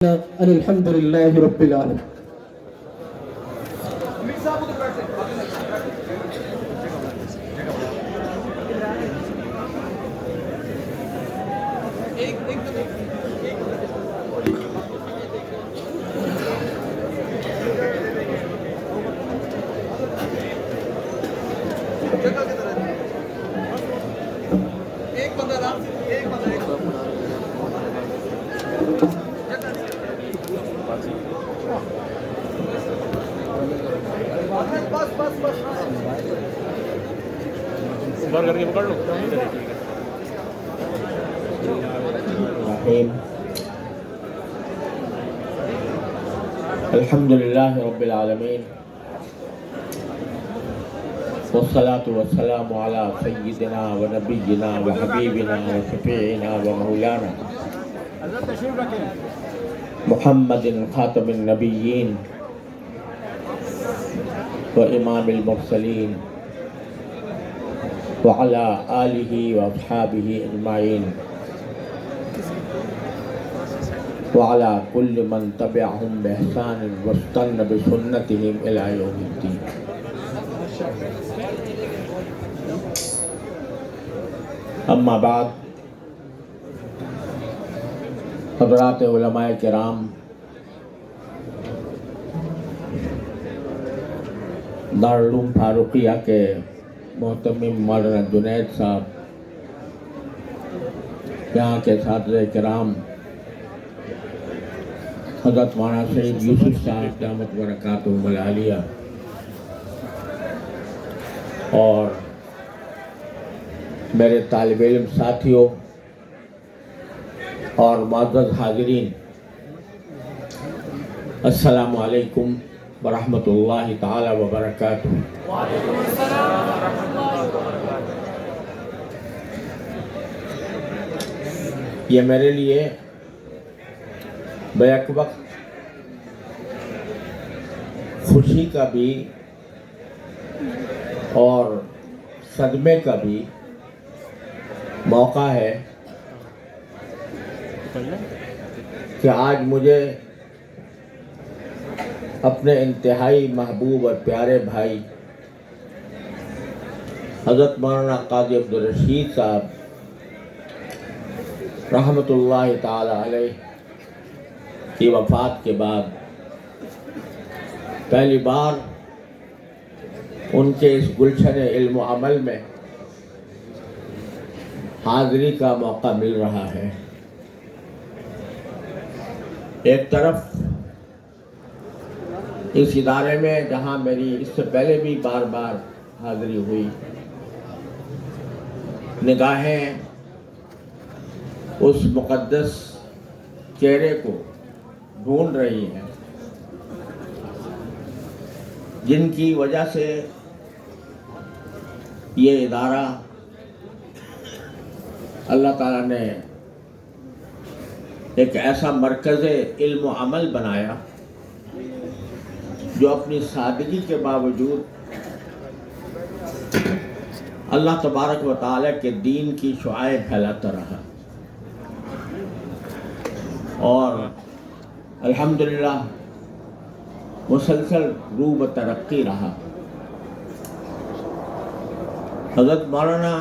الحمد لله رب العالمين. الحمد لله رب العالمين والصلاة والسلام على سيدنا ونبينا وحبيبنا وشفيعنا ومولانا محمد خاتم النبيين وإمام المرسلين وعلى آله وأصحابه أجمعين وعلى كل من تبعهم بإحسان واستنى بسنتهم إلى يوم الدين. اما بعد، حضرات علماء کرام، دارالعلوم فاروقیہ کے محترم مولانا جنید صاحب، یہاں کے اساتذہ کرام، حضرت مولانا سید یوسف صاحب دامت برکاتہم العالیہ، اور میرے طالب علم ساتھیوں اور معزز حاضرین، السلام علیکم ورحمۃ اللہ تعالی وبرکاتہ۔ وعلیکم السلام ورحمۃ اللہ وبرکاتہ۔ یہ میرے لیے بیک وقت خوشی کا بھی اور صدمے کا بھی موقع ہے کہ آج مجھے اپنے انتہائی محبوب اور پیارے بھائی حضرت مولانا قاضی عبدالرشید صاحب رحمۃ اللہ تعالی علیہ کی وفات کے بعد پہلی بار ان کے اس گلشن علم و عمل میں حاضری کا موقع مل رہا ہے۔ ایک طرف اس ادارے میں جہاں میری اس سے پہلے بھی بار بار حاضری ہوئی، نگاہیں اس مقدس چہرے کو ڈھونڈ رہی ہیں جن کی وجہ سے یہ ادارہ اللہ تعالیٰ نے ایک ایسا مرکز علم و عمل بنایا جو اپنی سادگی کے باوجود اللہ تبارک و تعالیٰ کے دین کی شعاعیں پھیلاتا رہا، اور الحمدللہ مسلسل روح و ترقی رہا۔ حضرت مولانا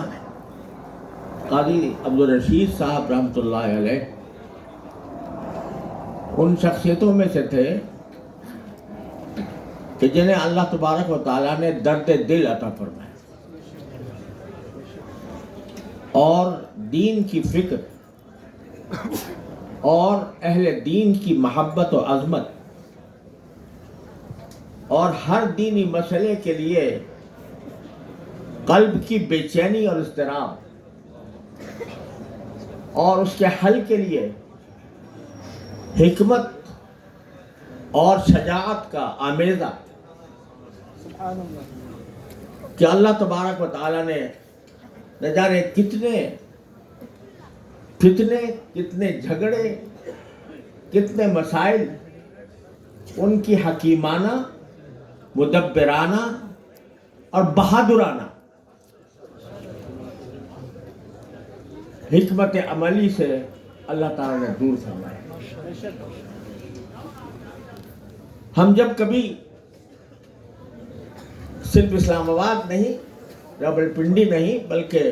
قاضی عبدالرشید صاحب رحمۃ اللہ علیہ ان شخصیتوں میں سے تھے کہ جنہیں اللہ تبارک و تعالیٰ نے درد دل عطا فرمایا اور دین کی فکر اور اہل دین کی محبت و عظمت اور ہر دینی مسئلے کے لیے قلب کی بے چینی اور اضطراب اور اس کے حل کے لیے حکمت اور شجاعت کا آمیزہ کہ اللہ تبارک و تعالیٰ نے نہ جانے کتنے فتنے، کتنے جھگڑے، کتنے مسائل ان کی حکیمانہ، مدبرانہ اور بہادرانہ حکمت عملی سے اللہ تعالیٰ نے دور فرمایا۔ ہم جب کبھی صرف اسلام آباد نہیں، راولپنڈی نہیں، بلکہ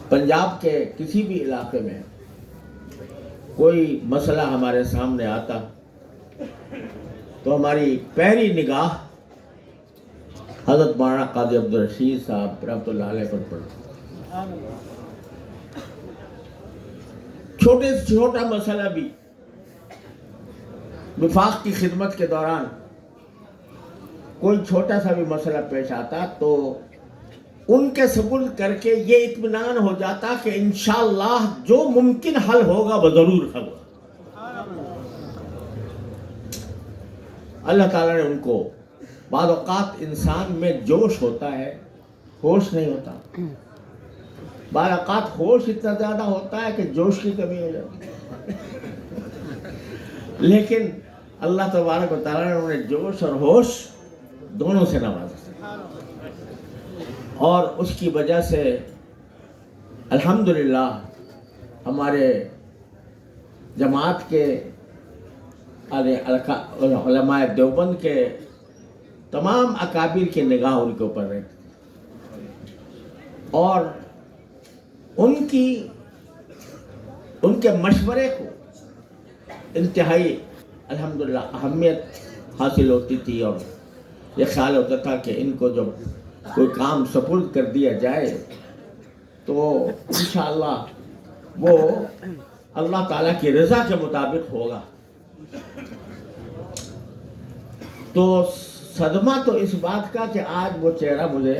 پنجاب کے کسی بھی علاقے میں کوئی مسئلہ ہمارے سامنے آتا تو ہماری پہلی نگاہ حضرت مولانا قاضی عبدالرشید صاحب رحمۃ اللہ علیہ پر پڑتی۔ چھوٹے سے چھوٹا مسئلہ بھی وفاق کی خدمت کے دوران کوئی چھوٹا سا بھی مسئلہ پیش آتا تو ان کے سپرد کر کے یہ اطمینان ہو جاتا کہ انشاءاللہ جو ممکن حل ہوگا وہ ضرور حل ہوگا۔ اللہ تعالیٰ نے ان کو، بعض اوقات انسان میں جوش ہوتا ہے، ہوش نہیں ہوتا، بعض اوقات ہوش اتنا زیادہ ہوتا ہے کہ جوش کی کمی ہو جاتی ہے، لیکن اللہ تبارک و تعالیٰ نے انہیں جوش اور ہوش دونوں سے نوازا، اور اس کی وجہ سے الحمدللہ ہمارے جماعت کے علماء دیوبند کے تمام اکابر کی نگاہ ان کے اوپر رہتی، اور ان کے مشورے کو انتہائی الحمدللہ اہمیت حاصل ہوتی تھی، اور یہ خیال ہوتا تھا کہ ان کو جب کوئی کام سپرد کر دیا جائے تو انشاءاللہ وہ اللہ تعالیٰ کی رضا کے مطابق ہوگا۔ تو صدمہ تو اس بات کا کہ آج وہ چہرہ مجھے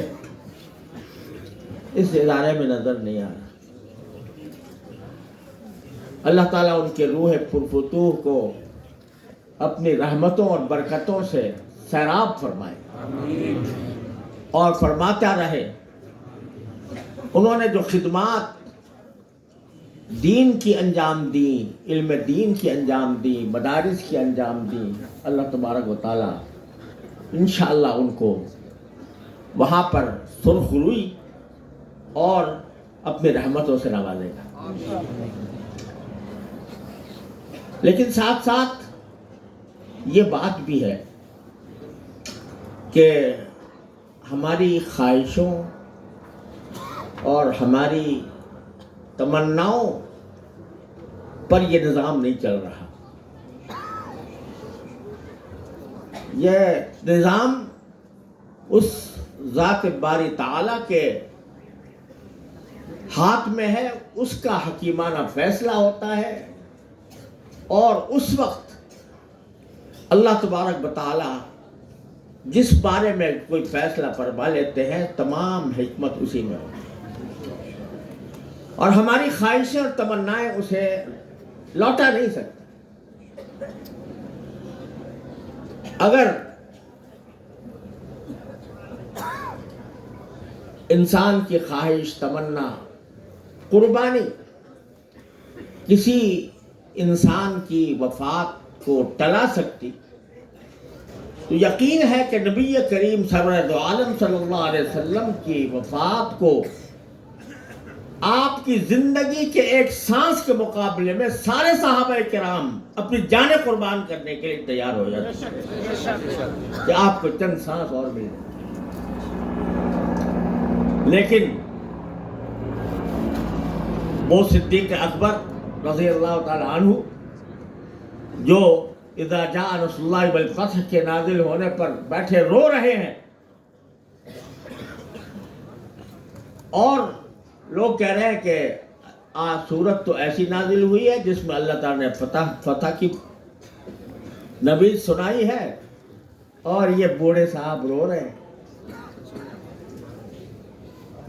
اس ادارے میں نظر نہیں آ رہا۔ اللہ تعالیٰ ان کے روح پرفتوح کو اپنی رحمتوں اور برکتوں سے سیراب فرمائے اور فرماتا رہے۔ انہوں نے جو خدمات دین کی انجام دی، علم دین کی انجام دی، مدارس کی انجام دی، اللہ تبارک و تعالیٰ انشاءاللہ ان کو وہاں پر سرخ روئی اور اپنی رحمتوں سے نوازے گا۔ لیکن ساتھ ساتھ یہ بات بھی ہے کہ ہماری خواہشوں اور ہماری تمناؤں پر یہ نظام نہیں چل رہا۔ یہ نظام اس ذات باری تعالیٰ کے ہاتھ میں ہے، اس کا حکیمانہ فیصلہ ہوتا ہے، اور اس وقت اللہ تبارک و تعالیٰ جس بارے میں کوئی فیصلہ فرما لیتے ہیں تمام حکمت اسی میں ہوتی ہے، اور ہماری خواہشیں اور تمنائیں اسے لوٹا نہیں سکتی۔ اگر انسان کی خواہش، تمنا، قربانی کسی انسان کی وفات کو ٹلا سکتی، تو یقین ہے کہ نبی کریم سرور دو عالم صلی اللہ علیہ وسلم کی وفات کو آپ کی زندگی کے ایک سانس کے مقابلے میں سارے صحابہ کرام اپنی جانیں قربان کرنے کے لیے تیار ہو جاتے ہیں کہ آپ کو چند سانس اور مل جائے۔ لیکن وہ صدیق اکبر رضی اللہ تعالی عنہ جو اذا جاء نصر اللہ والفتح کے نازل ہونے پر بیٹھے رو رہے ہیں، اور لوگ کہہ رہے ہیں کہ سورت تو ایسی نازل ہوئی ہے جس میں اللہ تعالیٰ نے فتح کی نبی سنائی ہے، اور یہ بوڑھے صاحب رو رہے ہیں۔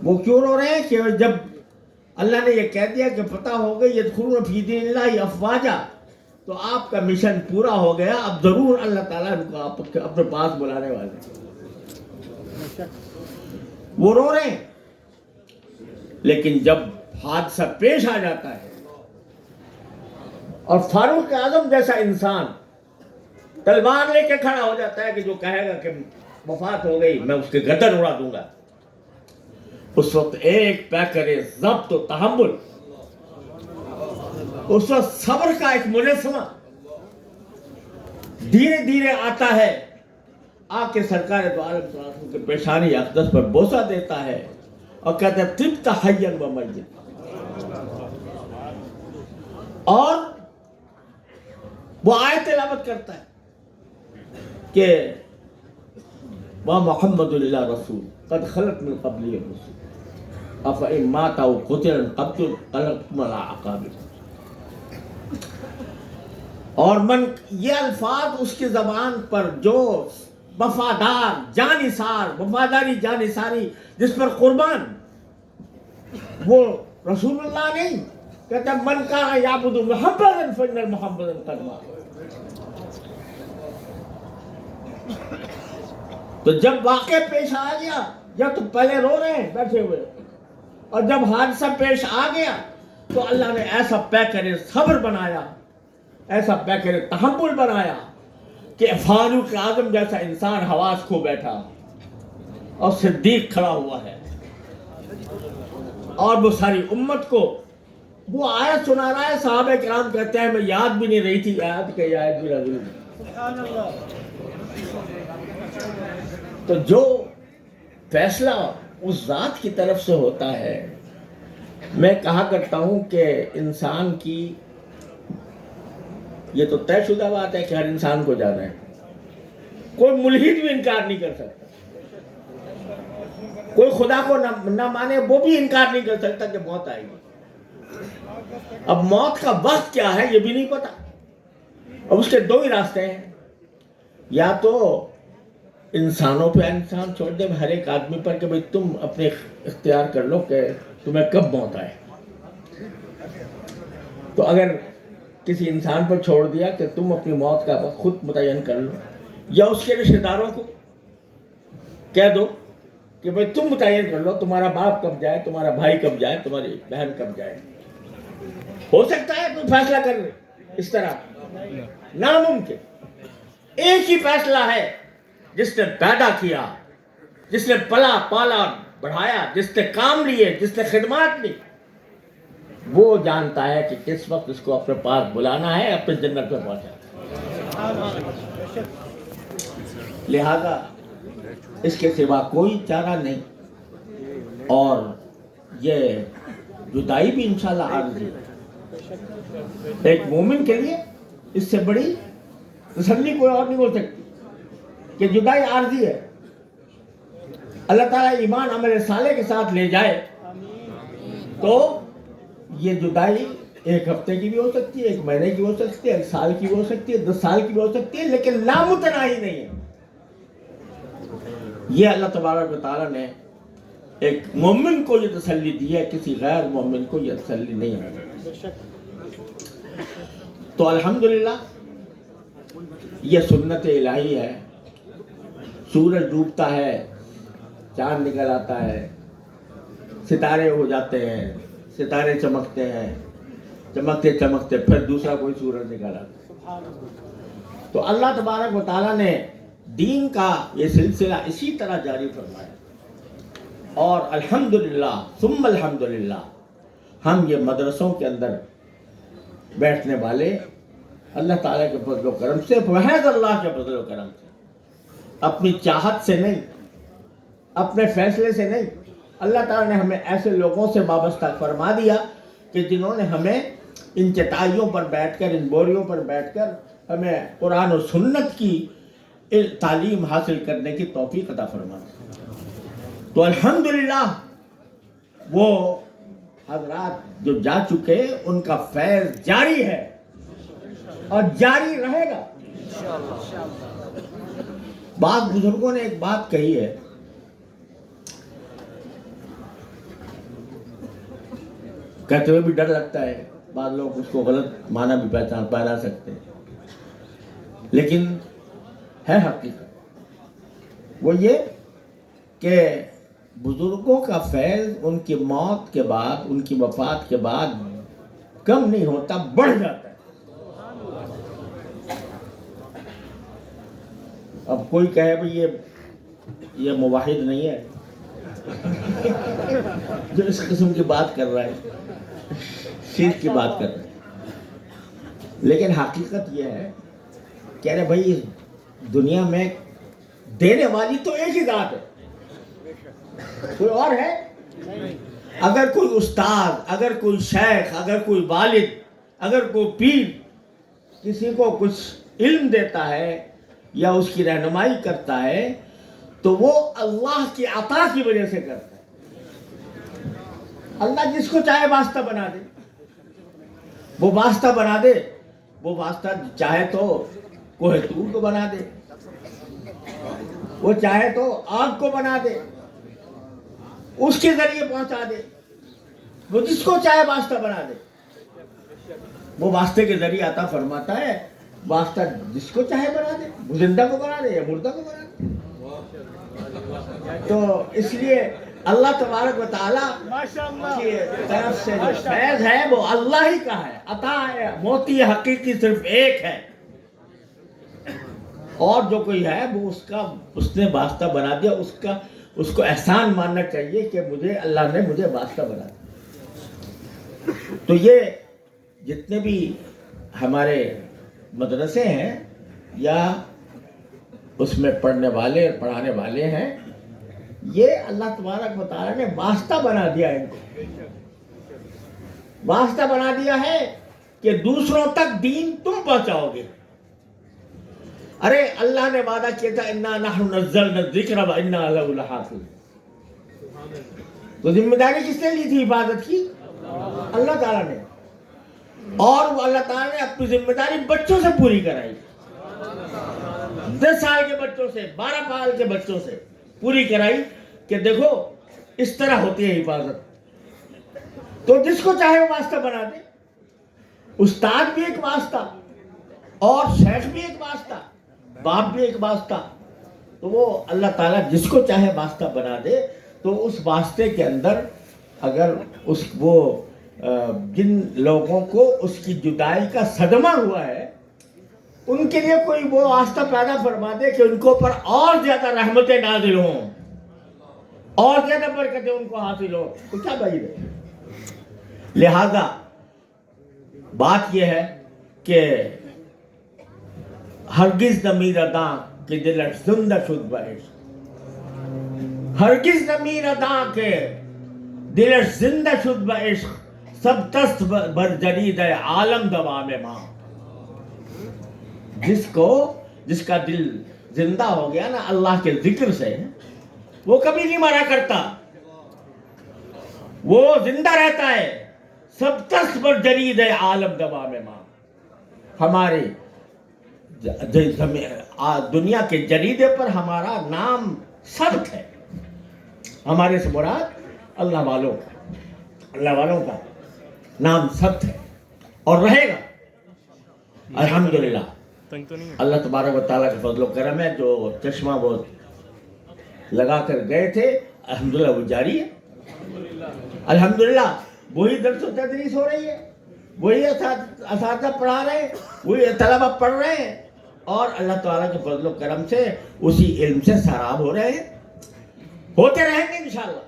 وہ کیوں رو رہے ہیں؟ کہ جب اللہ نے یہ کہہ دیا کہ فتح ہو گئی یدخلون فی دین اللہ افواجا، تو آپ کا مشن پورا ہو گیا، اب ضرور اللہ تعالیٰ ان کو اپنے پاس بلانے والے۔ وہ رو رہے ہیں، لیکن جب حادثہ پیش آ جاتا ہے اور فاروق اعظم جیسا انسان تلوار لے کے کھڑا ہو جاتا ہے کہ جو کہے گا کہ وفات ہو گئی میں اس کے گردن اڑا دوں گا، اس وقت ایک پیکر ضبط و تحمل، اس وقت صبر کا ایک مجسمہ دھیرے دھیرے آتا ہے، آ کے سرکار دو عالم صلی اللہ علیہ وسلم کے پیشانی اقدس پر بوسہ دیتا ہے اور کہتا ہے طبت حیا و میتا، اور وہ آیت تلاوت کرتا ہے کہ وَمُحَمَّدٌ إِلَّا رَسُولٌ قَدْ خَلَتْ مِن قَبْلِهِ الرُّسُلُ أَفَإِن مَاتَ أَوْ قُتِلَ انقلبتم عَلَىٰ أَعْقَابِكُم۔ اور یہ الفاظ اس کی زبان پر جو وفادار جانثار، وفاداری جانثاری جس پر قربان، وہ رسول اللہ نہیں، کہتا ہے من کان یعبد محمدا فإن محمدا قد مات۔ تو جب واقعہ پیش آ گیا، یا تو پہلے رو رہے ہیں بیٹھے ہوئے، اور جب حادثہ پیش آ گیا تو اللہ نے ایسا پیکر صبر بنایا، ایسا پیکر تحمل بنایا کہ فاروق اعظم جیسا انسان حواس کھو بیٹھا، اور صدیق کھڑا ہوا ہے، اور وہ ساری امت کو وہ آیت سنا رہا ہے۔ صحابہ کرام کہتے ہیں میں یاد بھی نہیں رہی تھی آیت کہ یہ آیت بھی نازل ہوئی۔ تو جو فیصلہ اس ذات کی طرف سے ہوتا ہے، میں کہا کرتا ہوں کہ انسان کی یہ تو طے شدہ بات ہے کہ ہر انسان کو جانا ہے، کوئی ملحد بھی انکار نہیں کر سکتا، کوئی خدا کو نہ مانے وہ بھی انکار نہیں کر سکتا کہ موت آئے گی۔ اب موت کا وقت کیا ہے یہ بھی نہیں پتا، اب اس کے دو ہی راستے ہیں، یا تو انسانوں پہ انسان چھوڑ دے ہر ایک آدمی پر کہ بھئی تم اپنے اختیار کر لو کہ تمہیں کب موت آئے۔ تو اگر کسی انسان پر چھوڑ دیا کہ تم اپنی موت کا وقت خود متعین کر لو، یا اس کے رشتہ داروں کو کہہ دو کہ بھئی تم متعین کر لو تمہارا باپ کب جائے، تمہارا بھائی کب جائے، تمہاری بہن کب جائے۔ ہو سکتا ہے کوئی فیصلہ کر لے اس طرح؟ ناممکن۔ ایک ہی فیصلہ ہے، جس نے پیدا کیا، جس نے پلا پالا بڑھایا، جس نے کام لیے، جس نے خدمات لی، وہ جانتا ہے کہ کس وقت اس کو اپنے پاس بلانا ہے، اپنے جنت میں پہنچانا ہے۔ لہذا اس کے سوا کوئی چارہ نہیں، اور یہ جدائی بھی انشاءاللہ عارضی ہے۔ ایک مومن کے لیے اس سے بڑی تسلی کوئی اور نہیں ہو سکتی کہ جدائی عارضی ہے۔ اللہ تعالیٰ ایمان عمل صالح کے ساتھ لے جائے تو یہ جدائی ایک ہفتے کی بھی ہو سکتی ہے، ایک مہینے کی ہو سکتی ہے، ایک سال کی بھی ہو سکتی ہے، 10 سال کی بھی ہو سکتی ہے، لیکن نامتناہی نہیں ہے۔ یہ اللہ تبارک و تعالیٰ نے ایک مومن کو یہ تسلی دی ہے، کسی غیر مومن کو یہ تسلی نہیں ہے۔ تو الحمدللہ یہ سنت الہی ہے۔ سورج ڈوبتا ہے، چاند نکل آتا ہے، ستارے ہو جاتے ہیں، ستارے چمکتے ہیں، چمکتے چمکتے پھر دوسرا کوئی سورج نکل آتا ہے۔ تو اللہ تبارک و تعالیٰ نے دین کا یہ سلسلہ اسی طرح جاری فرمایا، اور الحمدللہ ثم الحمدللہ ہم یہ مدرسوں کے اندر بیٹھنے والے اللہ تعالیٰ کے فضل و کرم سے، محض اللہ کے فضل و کرم سے، اپنی چاہت سے نہیں، اپنے فیصلے سے نہیں، اللہ تعالیٰ نے ہمیں ایسے لوگوں سے وابستہ فرما دیا کہ جنہوں نے ہمیں ان چٹائیوں پر بیٹھ کر، ان بوریوں پر بیٹھ کر ہمیں قرآن و سنت کی تعلیم حاصل کرنے کی توفیق عطا فرما دی۔ تو الحمدللہ وہ حضرات جو جا چکے ان کا فیض جاری ہے اور جاری رہے گا۔ بعض بزرگوں نے ایک بات کہی ہے، کہتے ہوئے بھی ڈر لگتا ہے، بعض لوگ اس کو غلط معنی بھی پہنا سکتے ہیں، لیکن ہے حقیقت۔ وہ یہ کہ بزرگوں کا فیض ان کی موت کے بعد، ان کی وفات کے بعد کم نہیں ہوتا، بڑھ جاتا ہے۔ اب کوئی کہے بھئی یہ موحد نہیں ہے جو اس قسم کی بات کر رہا ہے، شرک کی بات کر رہا ہے، لیکن حقیقت یہ ہے کہہ رہے بھائی اس دنیا میں دینے والی تو ایک ہی ذات ہے, کوئی اور ہے؟ اگر کوئی استاد, اگر کوئی شیخ, اگر کوئی والد, اگر کوئی پیر کسی کو کچھ علم دیتا ہے یا اس کی رہنمائی کرتا ہے تو وہ اللہ کی عطا کی وجہ سے کرتا ہے. اللہ جس کو چاہے واسطہ بنا دے, وہ واسطہ بنا دے. وہ واسطہ چاہے تو کوہ طور کو بنا دے, وہ چاہے تو آگ کو بنا دے, اس کے ذریعے پہنچا دے. وہ جس کو چاہے واسطہ بنا دے. وہ واسطے کے ذریعے عطا فرماتا ہے. واسطہ جس کو چاہے بنا دے, وہ زندہ کو بنا دے یا مردہ کو بنا دے. تو اس لیے اللہ تبارک و تعالیٰ کی طرف سے جو فیض ہے وہ اللہ ہی کا ہے, عطا ہے. موتی حقیقی صرف ایک ہے, اور جو کوئی ہے وہ اس نے واسطہ بنا دیا. اس کو احسان ماننا چاہیے کہ اللہ نے مجھے واسطہ بنا دیا. تو یہ جتنے بھی ہمارے مدرسے ہیں یا اس میں پڑھنے والے اور پڑھانے والے ہیں, یہ اللہ تبارک و تعالیٰ نے واسطہ بنا دیا ہے. ان کو واسطہ بنا دیا ہے کہ دوسروں تک دین تم پہنچاؤ گے. ارے اللہ نے وعدہ کیا تھا انا نحن نزلنا الذکر وانا لہ لحافظون. تو ذمہ داری کس نے لی تھی عبادت کی؟ اللہ تعالیٰ نے. اور وہ اللہ تعالیٰ نے اپنی ذمہ داری بچوں سے پوری کرائی. 10 سال کے بچوں سے, 12 سال کے بچوں سے پوری کرائی کہ دیکھو اس طرح ہوتی ہے عبادت. تو جس کو چاہے وہ واسطہ بنا دے. استاد بھی ایک واسطہ, اور شیخ بھی ایک واسطہ, باپ بھی ایک واسطہ. تو وہ اللہ تعالیٰ جس کو چاہے واسطہ بنا دے. تو اس واسطے کے اندر اگر جن لوگوں کو اس کی جدائی کا صدمہ ہوا ہے ان کے لیے کوئی وہ واسطہ پیدا فرما دے کہ ان کو پر اور زیادہ رحمتیں نازل ہوں, اور زیادہ برکتیں ان کو حاصل ہوں, تو کیا بعید ہے. لہذا بات یہ ہے کہ ہرگز نہ میرا کہ دلش زندہ شد بعشق, ہرگز نہ میرا کے دلش زندہ شد بعشق, سب تست بر جرید عالم دوام ماں. جس کا دل زندہ ہو گیا نا اللہ کے ذکر سے, وہ کبھی نہیں مرا کرتا, وہ زندہ رہتا ہے. سب تست بر جرید عالم دوام ماں. ہمارے دنیا کے جریدے پر ہمارا نام ثبت ہے. ہمارے سے مراد اللہ والوں کا نام ثبت ہے اور رہے گا الحمدللہ. اللہ تبارک و تعالیٰ کا فضل و کرم ہے. جو چشمہ وہ لگا کر گئے تھے الحمدللہ وہ جاری ہے. الحمدللہ وہی درس و تدریس ہو رہی ہے, وہی اساتذہ پڑھا رہے ہیں, وہی طلبہ پڑھ رہے ہیں, اور اللہ تعالیٰ کے فضل و کرم سے اسی علم سے سیراب ہو رہے ہیں, ہوتے رہیں گے انشاءاللہ.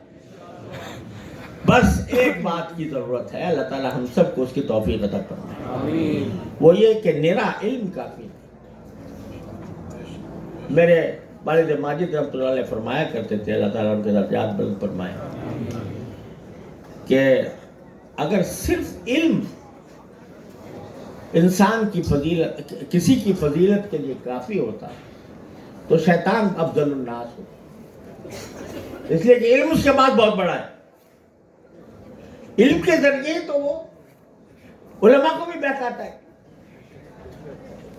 بس ایک بات کی ضرورت ہے, اللہ تعالیٰ ہم سب کو اس کی توفیق عطا فرمائے. وہ یہ کہ نرا علم کافی. میرے والد ماجد رحمۃ اللہ علیہ فرمایا کرتے تھے, اللہ تعالیٰ ان کے درجات بلند فرمائے, کہ اگر صرف علم انسان کی فضیلت, کسی کی فضیلت کے لیے کافی ہوتا تو شیطان افضل الناس ہوتا. اس لیے کہ علم اس کے بعد بہت بڑا ہے. علم کے ذریعے تو وہ علماء کو بھی بہکاتا ہے.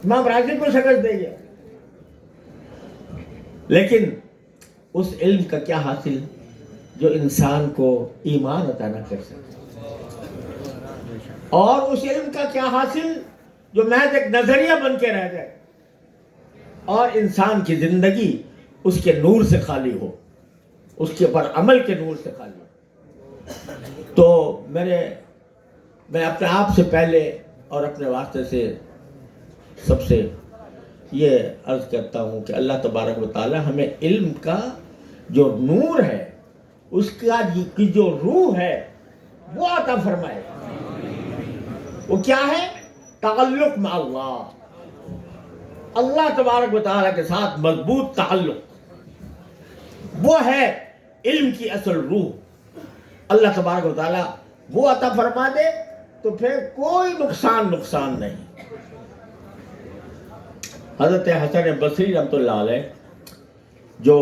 امام راضی کو شکست دے گیا, لیکن اس علم کا کیا حاصل جو انسان کو ایمان عطا نہ کر سکے, اور اس علم کا کیا حاصل جو محض ایک نظریہ بن کے رہ جائے اور انسان کی زندگی اس کے نور سے خالی ہو, اس کے پر عمل کے نور سے خالی ہو. تو میں اپنے آپ سے پہلے اور اپنے واسطے سے سب سے یہ عرض کرتا ہوں کہ اللہ تبارک و تعالی ہمیں علم کا جو نور ہے, اس کا کی جو روح ہے وہ عطا فرمائے. وہ کیا ہے؟ تعلق مع اللہ, اللہ تبارک و تعالیٰ کے ساتھ مضبوط تعلق، وہ ہے علم کی اصل روح۔ اللہ تبارک و تعالیٰ وہ عطا فرما دے تو پھر کوئی نقصان نہیں۔ حضرت حسن بصری رحمۃ اللہ علیہ جو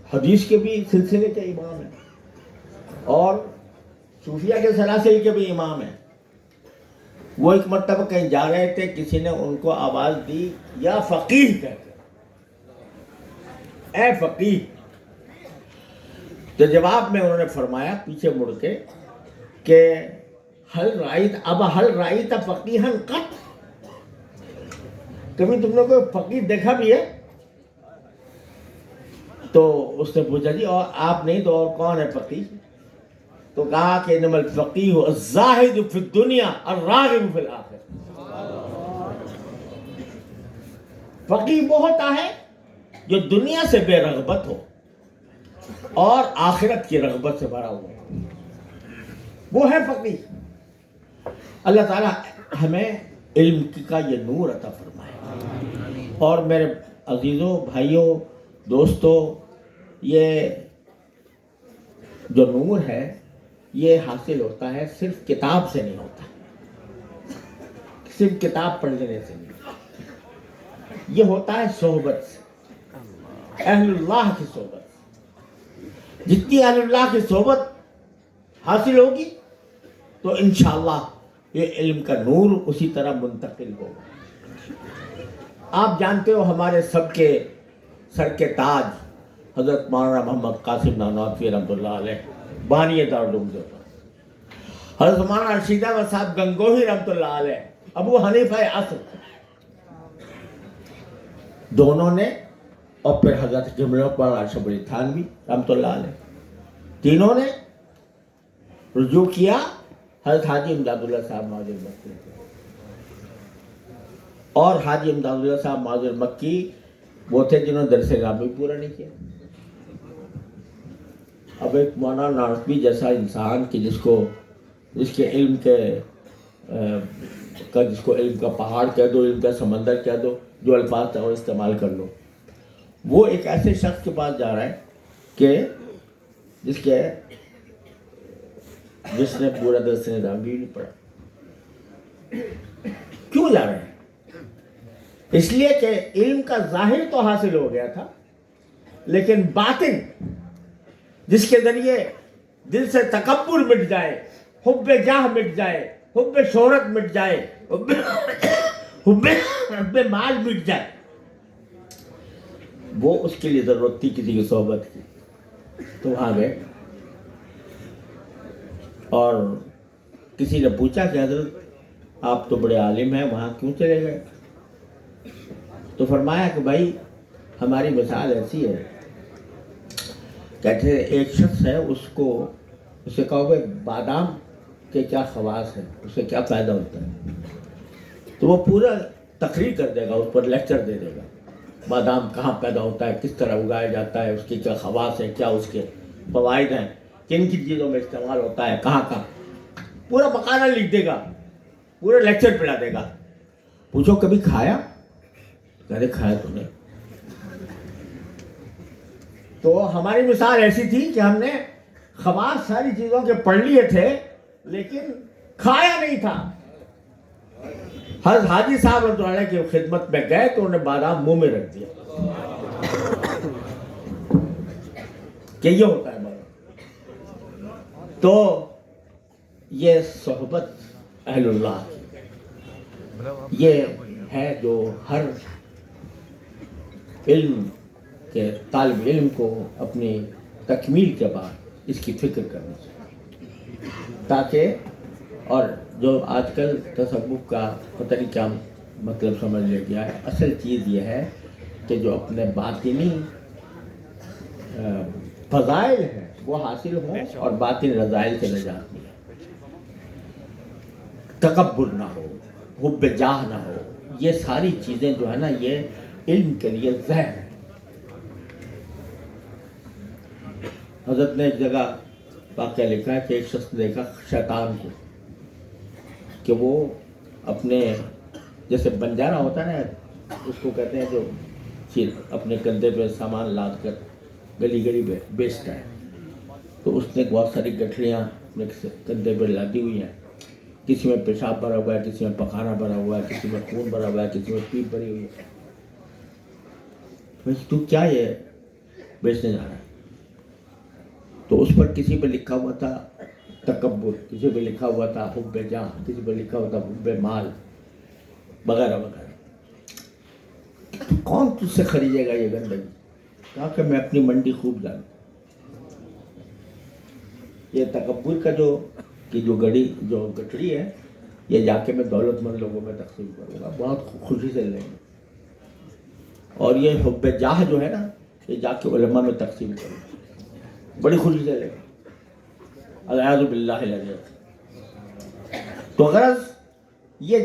حدیث کے بھی سلسلے کے امام ہیں اور صوفیہ کے سلاسل کے بھی امام ہیں، وہ ایک مرتبہ کہیں جا رہے تھے، کسی نے ان کو آواز دی یا فقیہ کہہ کے، اے فقیہ۔ تو جواب میں انہوں نے فرمایا پیچھے مڑ کے کہ حل رأیت فقیہا قط، کبھی تم نے کوئی فقیہ دیکھا بھی ہے؟ تو اس نے پوچھا جی اور آپ نہیں تو اور کون ہے فقیہ؟ تو کہا کہ انما الفقیہ الزاہد فی الدنیا الراغب فی الآخرہ۔ فقیہ وہ ہوتا ہے جو دنیا سے بے رغبت ہو اور آخرت کی رغبت سے بھرا ہوا ہو، وہ ہے فقیہ۔ اللہ تعالیٰ ہمیں علم کا یہ نور عطا فرمائے۔ اور میرے عزیزوں، بھائیوں، دوستوں، یہ جو نور ہے یہ حاصل ہوتا ہے صرف کتاب سے نہیں ہوتا، صرف کتاب پڑھ لینے سے نہیں، یہ ہوتا ہے صحبت سے، اہل اللہ کی صحبت سے۔ جتنی اہل اللہ کی صحبت حاصل ہوگی تو انشاءاللہ یہ علم کا نور اسی طرح منتقل ہوگا۔ آپ جانتے ہو ہمارے سب کے سر کے تاج حضرت مولانا محمد قاسم نانوتوی رحمۃ اللہ علیہ بانی دارالعلوم دیوبند، حضرت مولانا رشید احمد صاحب گنگوہی رحمۃ اللہ علیہ، ابو حنیفہ عصر، دونوں نے، اور پھر حضرت مولانا اشرف علی تھانوی رحمۃ اللہ علیہ، تینوں نے رجوع کیا حضرت حاجی امداد اللہ صاحب معاذ المکی، اور حاجی امداد اللہ صاحب معاذ المکی وہ تھے جنہوں نے درس غامی پورا نہیں کیا۔ اب ایک مولانا نانوتوی جیسا انسان کہ جس کے علم جس کو علم کا پہاڑ کہہ دو، علم کا سمندر کہہ دو، جو الفاظ چاہو استعمال کر لو، وہ ایک ایسے شخص کے پاس جا رہا ہے کہ جس نے پورا درس نظام بھی نہیں پڑھا۔ کیوں جا رہے ہیں؟ اس لیے کہ علم کا ظاہر تو حاصل ہو گیا تھا، لیکن باطن جس کے ذریعے دل سے تکبر مٹ جائے، حب جاہ مٹ جائے، حب شہرت مٹ جائے، حب مال مٹ جائے، وہ اس کے لیے ضرورت تھی کسی کی صحبت کی۔ تو وہاں گئے اور کسی نے پوچھا کہ حضرت آپ تو بڑے عالم ہیں، وہاں کیوں چلے گئے؟ تو فرمایا کہ بھائی ہماری مثال ایسی ہے، کہتے ہیں ایک شخص ہے، اسے کہو کہ بادام کے کیا خواص ہیں، اسے کیا فائدہ ہوتا ہے، تو وہ پورا تقریر کر دے گا، اس پر لیکچر دے دے گا، بادام کہاں پیدا ہوتا ہے، کس طرح اگایا جاتا ہے، اس کی کیا خواص ہیں، کیا اس کے فوائد ہیں، کن کن چیزوں میں استعمال ہوتا ہے، کہاں کہاں، پورا مقالہ لکھ دے گا، پورا لیکچر پڑھا دے گا۔ پوچھو کبھی کھایا؟ کہتے کھایا تو نہیں۔ تو ہماری مثال ایسی تھی کہ ہم نے خواص ساری چیزوں کے پڑھ لیے تھے لیکن کھایا نہیں تھا۔ حضرت حاجی صاحب رحمۃ اللہ علیہ کی خدمت میں گئے تو انہوں نے بادام منہ میں رکھ دیا کہ یہ ہوتا ہے بادام۔ تو یہ صحبت اہل اللہ کی، یہ ہے جو ہر علم کے طالب علم کو اپنی تکمیل کے بعد اس کی فکر کرنی چاہیے، تاکہ، اور جو آج کل تصوف کا پتہ نہیں کیا مطلب سمجھ لے گیا ہے، اصل چیز یہ ہے کہ جو اپنے باطنی فضائل ہیں وہ حاصل ہوں اور باطن رذائل سے نجات ملے، تکبر نہ ہو، حب جاہ نہ ہو، یہ ساری چیزیں جو ہے نا یہ علم کے لیے زہر ہے۔ حضرت نے ایک جگہ واقعہ لکھا ہے کہ ایک شخص نے دیکھا شیطان کو کہ وہ اپنے جیسے بنجارا ہوتا ہے نا اس کو کہتے ہیں جو اپنے کندھے پہ سامان لاد کر گلی گلی بیچتا ہے. تو اس نے بہت ساری گٹھلیاں اپنے کندھے پہ لادی ہوئی ہیں. کسی میں پیشاب بھرا ہوا ہے, کسی میں پخانہ بھرا ہوا ہے, کسی میں خون بھرا ہوا ہے, کسی میں پیپ بھری ہوئی ہے. تو کیا یہ بیچنے جا رہا ہے؟ تو اس پر کسی پہ لکھا ہوا تھا تکبر, کسی پہ لکھا ہوا تھا حب جاہ, کسی پہ لکھا ہوا تھا حب مال وغیرہ وغیرہ. تو کون تجھ سے خریدے گا یہ گندگی؟ کہا کہ میں اپنی منڈی خوب جانتا. یہ تکبر کا جو گٹھڑی ہے, یہ جا کے میں دولت مند لوگوں میں تقسیم کروں گا, بہت خوشی سے لیں گے. اور یہ حب جاہ جو ہے نا, یہ جا کے علماء میں تقسیم کروں گا, بڑی خوشی سے لیں گے. اعوذ باللہ العظیم. تو غرض یہ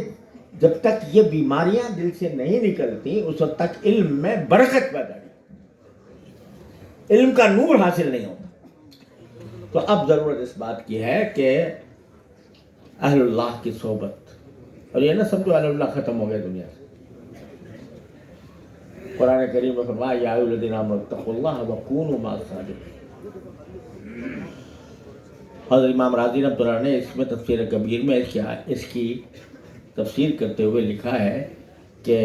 جب تک یہ بیماریاں دل سے نہیں نکلتی اس وقت تک علم میں برکت پیدا نہیں, علم کا نور حاصل نہیں ہوتا. تو اب ضرورت اس بات کی ہے کہ اہل اللہ کی صحبت, اور یہ نہ سمجھو اہل اللہ ختم ہو گئے دنیا سے. قرآن کریم میں فرمایا یا ایھا الذین آمنوا اتقوا اللہ وکونوا مع الصادقین. حضرت امام راضی رحمۃ اللہ نے اس میں تفسیر کبیر میں اس کی تفسیر کرتے ہوئے لکھا ہے کہ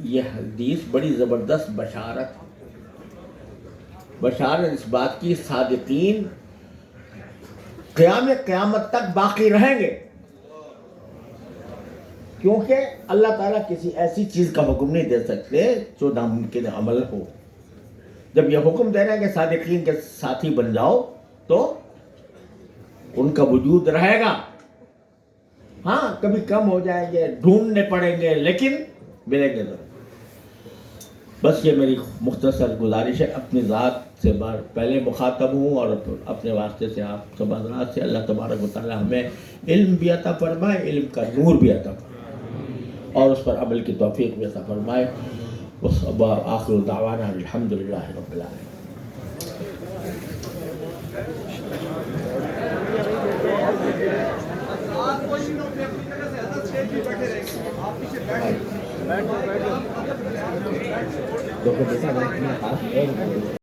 یہ حدیث بڑی زبردست بشارت اس بات کی صادقین قیامت تک باقی رہیں گے, کیونکہ اللہ تعالیٰ کسی ایسی چیز کا حکم نہیں دے سکتے جو ناممکن عمل ہو. جب یہ حکم دے رہے ہیں کہ صادقین کے ساتھی بن جاؤ تو ان کا وجود رہے گا. ہاں کبھی کم ہو جائیں گے, ڈھونڈنے پڑیں گے, لیکن ملیں گے ضرور. بس یہ میری مختصر گزارش ہے. اپنی ذات سے پہلے مخاطب ہوں اور اپنے واسطے سے آپ سب حضرات سے اللہ تبارک و تعالی ہمیں علم بھی عطا فرمائے, علم کا نور بھی عطا فرمائے, اور اس پر عمل کی توفیق بھی عطا فرمائے. آخر دعوانا الحمدللہ رب العالمین.